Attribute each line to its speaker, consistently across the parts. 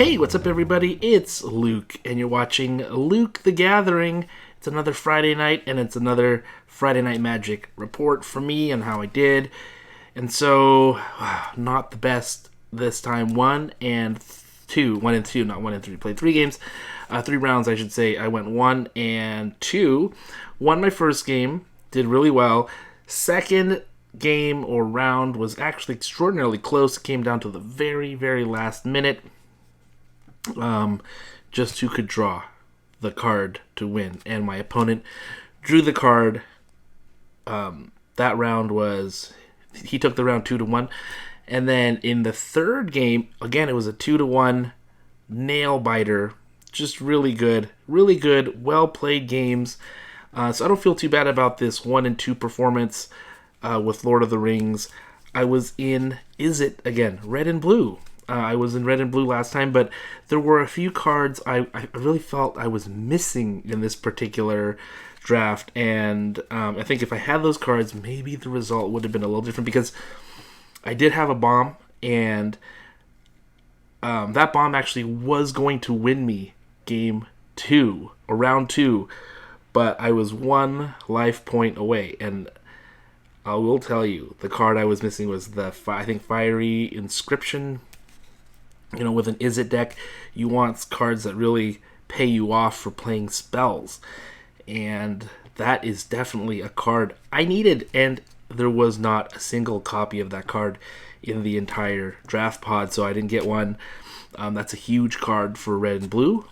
Speaker 1: Hey, what's up, everybody? It's Luke, and you're watching Luke the Gathering. It's another Friday night, and it's another Friday Night Magic report for me on how I did. And so, not the best this time. One and two, not 1 and 3. Played 3 games, 3 rounds, I should say. I went 1 and 2. Won my first game, did really well. Second game or round was actually extraordinarily close. It came down to the very, very last minute. Just who could draw the card to win, and my opponent drew the card. That round was, he took the round 2-1, and then in the third game, again, it was a 2-1 nail biter. Just really good, well played games. So I don't feel too bad about this 1 and 2 performance with Lord of the Rings. I was in, red and blue. I was in red and blue last time, but there were a few cards I really felt I was missing in this particular draft, and I think if I had those cards, maybe the result would have been a little different, because I did have a bomb, and that bomb actually was going to win me game 2, or round 2, but I was 1 life point away, and I will tell you, the card I was missing was the, Fiery Inscription. You know, with an Izzet deck, you want cards that really pay you off for playing spells. And that is definitely a card I needed. And there was not a single copy of that card in the entire draft pod, so I didn't get one. That's a huge card for red and blue.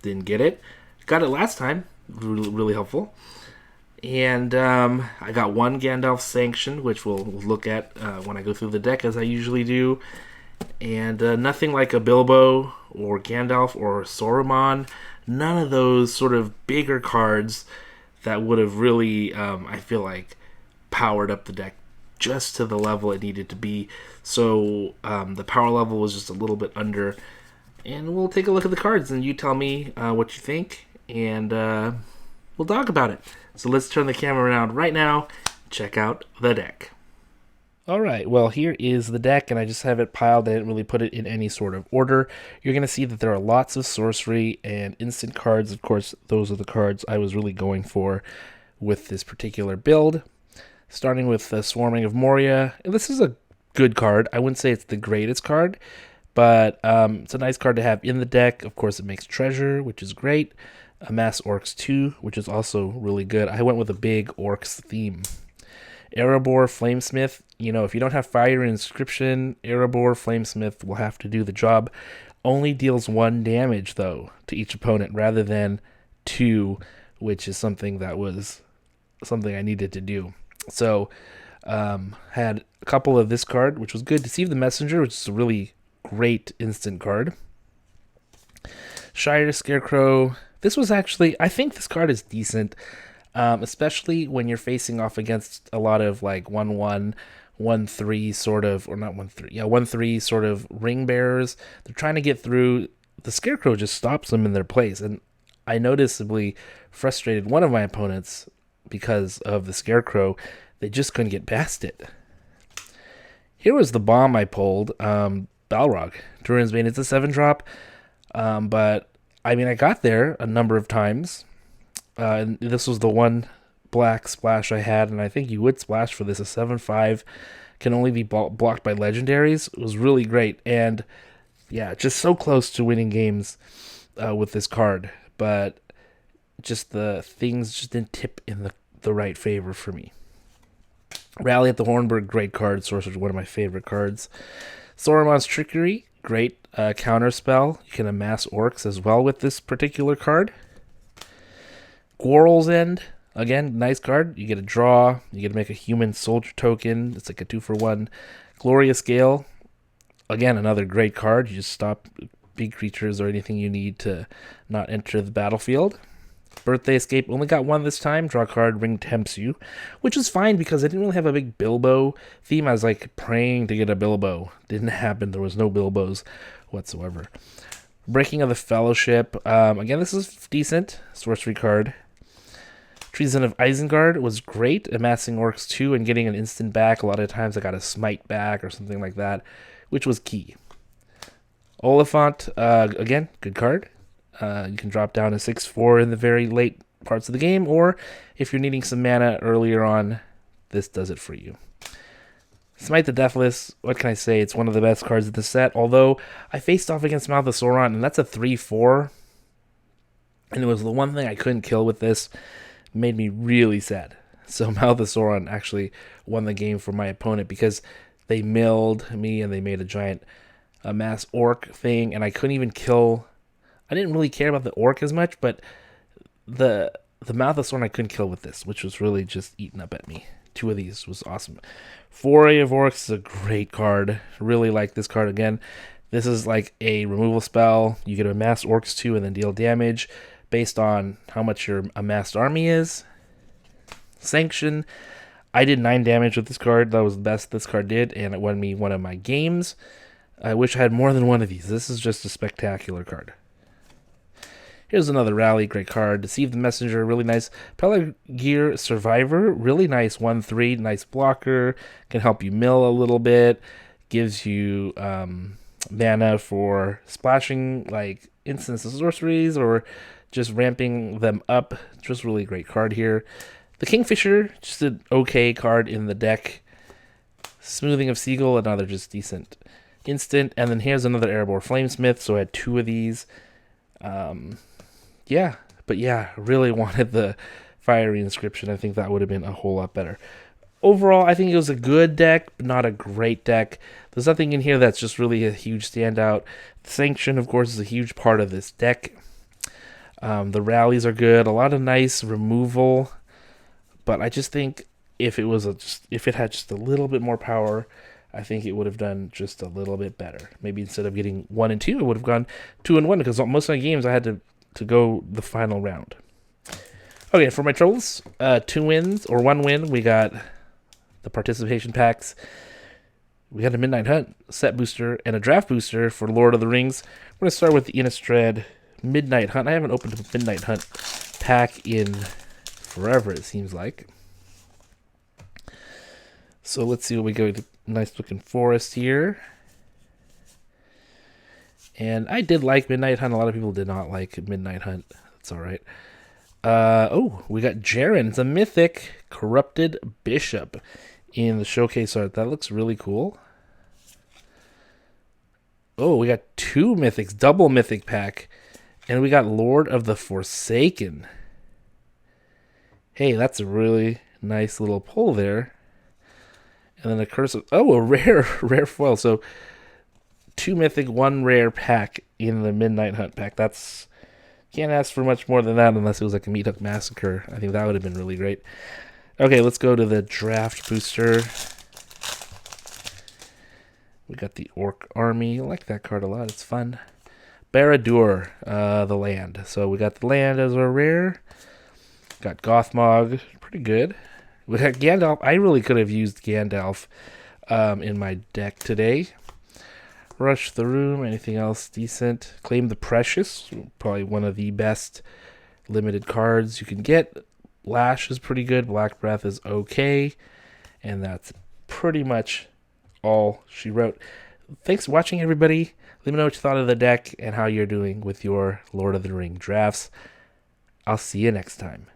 Speaker 1: Didn't get it. Got it last time. Really helpful. And I got 1 Gandalf Sanction, which we'll look at when I go through the deck, as I usually do. And nothing like a Bilbo or Gandalf or Saruman. None of those sort of bigger cards that would have really, I feel like, powered up the deck just to the level it needed to be. So the power level was just a little bit under. And we'll take a look at the cards, and you tell me what you think, and we'll talk about it. So let's turn the camera around right now. Check out the deck. Alright, well, here is the deck, and I just have it piled. I didn't really put it in any sort of order. You're going to see that there are lots of sorcery and instant cards. Of course, those are the cards I was really going for with this particular build. Starting with the Swarming of Moria. This is a good card. I wouldn't say it's the greatest card, but it's a nice card to have in the deck. Of course, it makes treasure, which is great. Amass Orcs 2, which is also really good. I went with a big Orcs theme. Erebor Flamesmith, if you don't have Fire Inscription, Erebor Flamesmith will have to do the job. Only deals 1 damage, though, to each opponent, rather than 2, which is something I needed to do. So, had a couple of this card, which was good. Deceive the Messenger, which is a really great instant card. Shire Scarecrow. This was actually, I think this card is decent. Especially when you're facing off against a lot of like 1-1, 1-3 sort of, or not 1-3, 1-3 sort of ring bearers. They're trying to get through. The Scarecrow just stops them in their place, and I noticeably frustrated one of my opponents because of the Scarecrow. They just couldn't get past it. Here was the bomb I pulled, Balrog, Turin's Bane. It's a 7-drop, but I got there a number of times. And this was the 1 black splash I had, and I think you would splash for this. A 7/5 can only be blocked by legendaries. It was really great, and yeah, just so close to winning games with this card, but just the things just didn't tip in the right favor for me. Rally at the Hornburg, great card. Sorcerer's one of my favorite cards. Saruman's Trickery, great counter spell. You can amass orcs as well with this particular card. Quarrel's End, again, nice card. You get a draw. You get to make a human soldier token. It's like a 2-for-1. Glorious Gale, again, another great card. You just stop big creatures or anything you need to not enter the battlefield. Birthday Escape, only got 1 this time. Draw a card, Ring Tempts You, which is fine because I didn't really have a big Bilbo theme. I was like praying to get a Bilbo. Didn't happen. There was no Bilbos whatsoever. Breaking of the Fellowship, again, this is decent. Sorcery card. Treason of Isengard was great, amassing Orcs 2 and getting an instant back. A lot of times I got a Smite back or something like that, which was key. Oliphant, again, good card. You can drop down to 6/4 in the very late parts of the game, or if you're needing some mana earlier on, this does it for you. Smite the Deathless, what can I say? It's one of the best cards of the set, although I faced off against Mouth of Sauron, and that's a 3/4, and it was the one thing I couldn't kill with this. It made me really sad. So Mouth of Sauron actually won the game for my opponent because they milled me and they made a giant mass orc thing, and I couldn't even kill. I didn't really care about the orc as much, but the Mouth of Sauron I couldn't kill with this, which was really just eating up at me. 2 of these was awesome. Foray of Orcs is a great card. Really like this card again. This is like a removal spell. You get to amass orcs 2 and then deal damage based on how much your amassed army is. Sanction. I did 9 damage with this card. That was the best this card did, and it won me one of my games. I wish I had more than one of these. This is just a spectacular card. Here's another rally, great card. Deceive the Messenger, really nice. Pelargir Survivor, really nice 1/3, nice blocker. Can help you mill a little bit. Gives you mana for splashing like instants and sorceries or just ramping them up. Just really great card here. The Kingfisher, just an okay card in the deck. Smoothing of Seagull, another just decent instant. And then here's another Erebor Flamesmith, so I had 2 of these. Yeah, but yeah, really wanted the Fiery Inscription. I think that would have been a whole lot better. Overall, I think it was a good deck, but not a great deck. There's nothing in here that's just really a huge standout. Sanction, of course, is a huge part of this deck. The rallies are good, a lot of nice removal, but I just think if it had just a little bit more power, I think it would have done just a little bit better. Maybe instead of getting 1 and 2, it would have gone 2 and 1 because most of my games I had to go the final round. Okay, for my trolls, 2 wins or 1 win. We got the participation packs. We got a Midnight Hunt set booster and a draft booster for Lord of the Rings. We're gonna start with the Innistrad Midnight Hunt. I haven't opened a Midnight Hunt pack in forever, it seems like. So let's see what we go to. Nice looking forest here. And I did like Midnight Hunt. A lot of people did not like Midnight Hunt. That's all right. We got Jaren. It's a mythic Corrupted Bishop in the showcase art. That looks really cool. Oh, we got 2 mythics, double mythic pack. And we got Lord of the Forsaken. Hey, that's a really nice little pull there. And then a curse of, a rare foil. So 2 mythic, 1 rare pack in the Midnight Hunt pack. That's, can't ask for much more than that unless it was like a Meat Hook Massacre. I think that would have been really great. Okay, let's go to the draft booster. We got the Orc Army. I like that card a lot. It's fun. Barad-dûr, the land. So we got the land as a rare. Got Gothmog, pretty good. We got Gandalf. I really could have used Gandalf in my deck today. Rush the Room. Anything else decent? Claim the Precious. Probably one of the best limited cards you can get. Lash is pretty good. Black Breath is okay. And that's pretty much all she wrote. Thanks for watching, everybody. Let me know what you thought of the deck and how you're doing with your Lord of the Ring drafts. I'll see you next time.